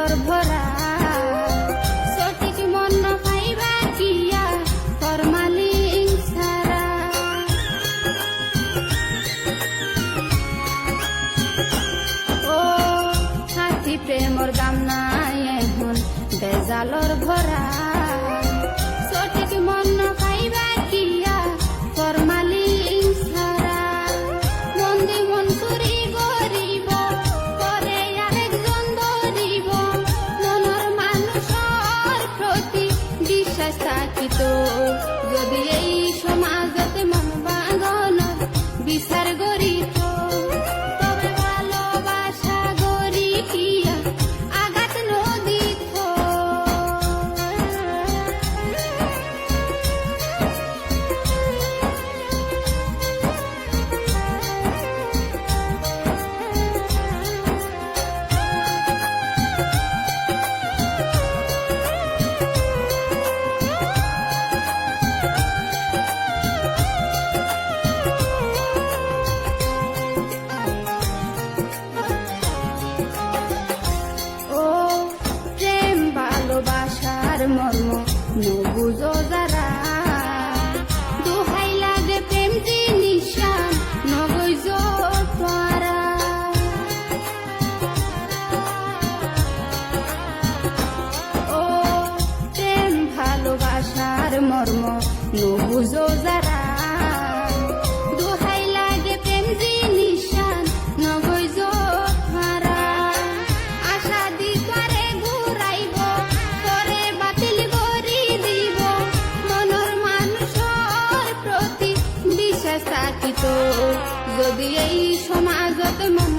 বেজালর ভরা সঠিক মন পাইবা কিয়া ফরমালিন সারা ও সাথী প্রেমর দাম নাই এখন বেজালর ভরা সঠিক মন পাইবা কিয়া ফরমালিন সারা মন্দি মন চুরি গরিব করে আরেকজন ধরিব মনের মানুষের প্রতি বিশ্বাস থাকিত যদি এই সমাজতে মন বাঁধন বিচার গরিত তবে ভালোবাসা গরি কিয়া আঘাত নদীত ভালোবাসার মর্ম নবুঝো যারা দোহাই লাগে প্রেম জিনিসান নগৈজ তোরা ও প্রেম ভালোবাসার মর্ম নবুঝো যারা দোহাই লাগে প্রেম জিনিসান নগৈজ তোরা আশা দি তোরে ঘুরাইব তোরে বাতিল করি দিব মনের মানুষের প্রতি বিশ্বাস থাকিত যদি এই সমাজত মন